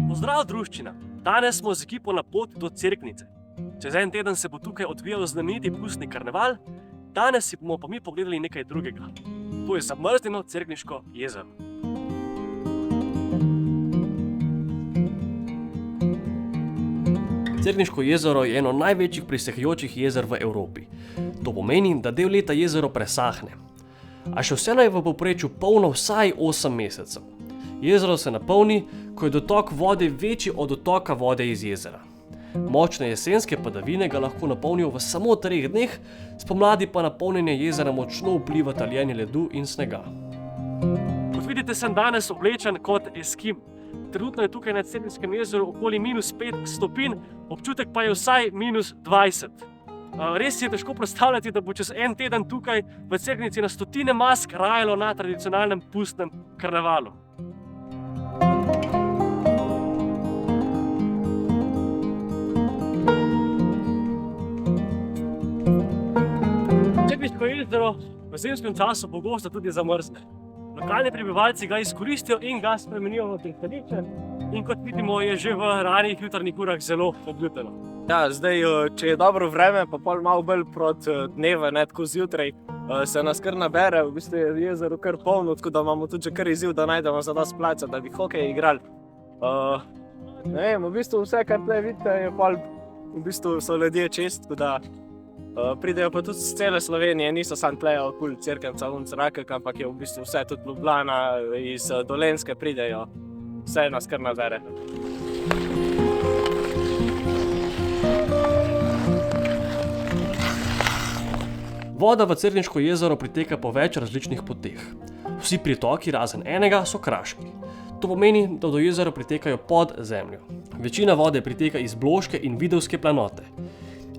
Pozdrav, druščina! Danes smo z ekipo na poti do Cerknice. Čez en teden se bo tukaj odvijal znameniti pustni karneval, danes si bomo pa mi pogledali nekaj drugega. To je zamrznjeno Cerkniško jezero. Cerkniško jezero je eno največjih prisehajočih jezer v Evropi. To pomeni, da del leta jezero presahne. A še vseeno je v povprečju polno vsaj 8 mesecev. Jezero se napolni, ko je dotok vode večji od dotoka vode iz jezera. Močne jesenske padavine ga lahko napolnijo v samo 3 dneh, spomladi pa na polnjenje jezera močno vpliva taljenje ledu in snega. Kot vidite, sem danes oblečen kot eskim. Trenutno je tukaj na Cerkniškem jezeru okoli -5 stopinj, občutek pa je vsaj -20. Res si je težko predstavljati, da bo čez en teden tukaj v Cerknici na stotine mask rajalo na tradicionalnem pustnem karnevalu. Cerkniško jezero v zimskem času pogosto tudi zamrzne. Lokalni prebivalci ga izkoristijo in ga spremenijo v pristanišče in kot vidimo, je že v ranih jutarnjih urah zelo obljubljeno. Ja, zdaj, če je dobro vreme, pa pol malo bolj proti dneva, ne tako zjutraj, se nas kar nabere, v bistvu je jezero kar polno, tako da imamo tudi že kar izziv, da najdemo zadosti placa, da bi hokej igrali. Ne vem, v bistvu vse, kar tle vidite, je pol, v bistvu so ljudje čez, tako da pridejo pa tudi z cele Slovenije, niso samo tle okoli Cerknca, Rakek, ampak je v bistvu vse, tudi Ljubljana, iz Dolenjske pridejo, vse nas kar nabere. Voda v Cerkniško jezero priteka po več različnih poteh. Vsi pritoki, razen enega, so kraški. To pomeni, da do jezera pritekajo pod zemljo. Večina vode priteka iz Bloške in Vidovske planote.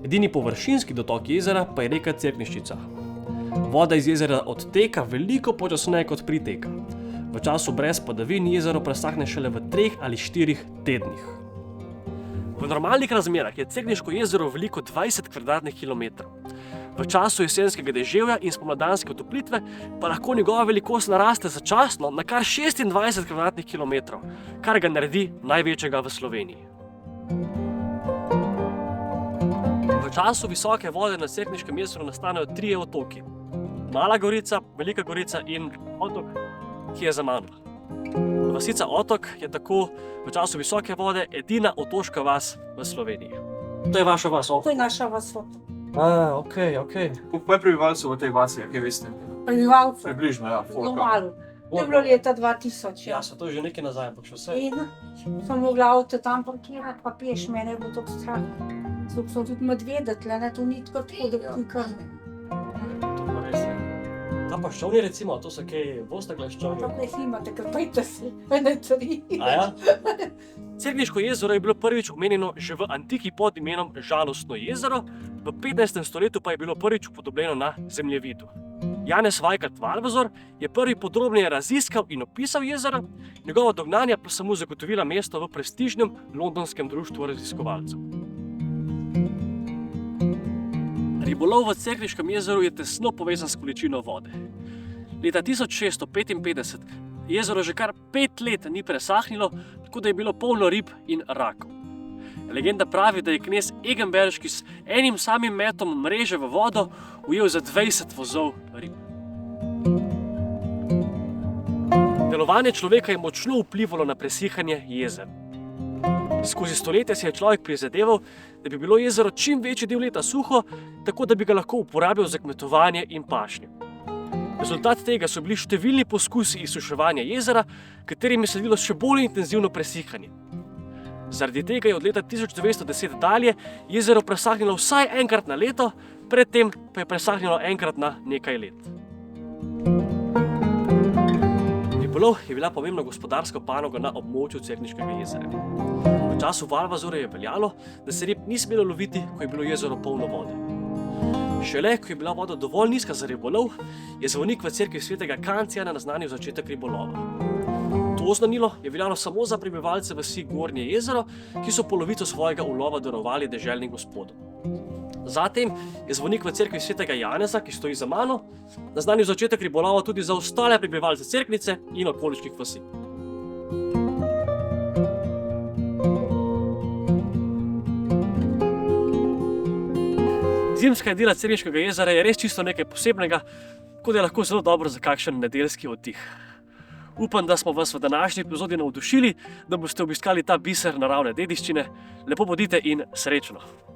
Edini površinski dotok jezera pa je reka Cerkniščica. Voda iz jezera odteka veliko počasneje kot priteka. V času brez padavin jezero presahne šele v 3 ali 4 tednih. V normalnih razmerah je Cerkniško jezero veliko 20 kvadratnih kilometrov. V času jesenskega deževja in spomladanske otoplitve pa lahko njegova velikost naraste začasno na kar 26 kvadratnih kilometrov, kar ga naredi največjega v Sloveniji. V času visoke vode na Cerkniškem jezeru nastanejo 3 otoki. Mala Gorica, Velika Gorica in otok, ki je za mano. Vasica Otok je tako v času visoke vode edina otoška vas v Sloveniji. To je vaša vas, To je naša vas Otok. Okej. Koliko je prebivalcev v tej vasi, kaj veste? Prebivalcev. Približno, ja. Zelo malo. To je bilo leta 2000. Ja, se to je že nekaj nazaj, ampak še vse. In sem mogla avto tam parkirati, pa peš, mene je bilo tako strah. So tudi medvede tle, ne, to ni tako, da bi krne. To pa res je. Ta paščovni recimo, to so kaj Vostagla ščovni. Tako ne imate, ker pejte se, ne 3. Aja? Cerkniško jezero je bilo prvič omenjeno že v antiki pod imenom Žalostno jezero, v 15. stoletju pa je bilo prvič upodobljeno na zemljevidu. Janez Vajkard Valvazor je prvi podrobneje raziskal in opisal jezero, njegova dognanja pa so mu zagotovila mesto v prestižnem londonskem društvu raziskovalcev. Ribolov v Cerkniškem jezeru je tesno povezan s količino vode. Leta 1655 jezero že kar 5 let ni presahnilo, tako da je bilo polno rib in rakov. Legenda pravi, da je knez Egenberški s enim samim metom mreže v vodo ujel za 20 vozov rib. Delovanje človeka je močno vplivalo na presihanje jezer. Skozi stoletja si je človek prizadeval, da bi bilo jezero čim večji del leta suho, tako da bi ga lahko uporabil za kmetovanje in pašnjo. Rezultat tega so bili številni poskusi izsuševanja jezera, katerim je sledilo še bolj intenzivno presihanje. Zaradi tega je od leta 1910 dalje jezero presahnilo vsaj enkrat na leto, predtem pa je presahnilo enkrat na nekaj let. Ribolov je bila pomembna gospodarska panoga na območju Cerkniškega jezera. V času Valvazorja je veljalo, da se rib ni smelo loviti, ko je bilo jezero polno vode. Šele, ko je bila voda dovolj nizka za ribolov, je zvonik v cerkvi svetega Kancijana naznanil začetek ribolova. To oznanilo je veljalo samo za prebivalce vasi Gornje jezero, ki so polovico svojega ulova darovali deželnim gospodom. Zatem je zvonik v cerkvi svetega Janeza, ki stoji za mano, naznanil začetek ribolova tudi za ostale prebivalce Cerknice in okoliških vasi. Zimska idila Cerkniškega jezera je res čisto nekaj posebnega, tako da je lahko zelo dobro za kakšen nedeljski oddih. Upam, da smo vas v današnji epizodi navdušili, da boste obiskali ta biser naravne dediščine. Lepo bodite in srečno!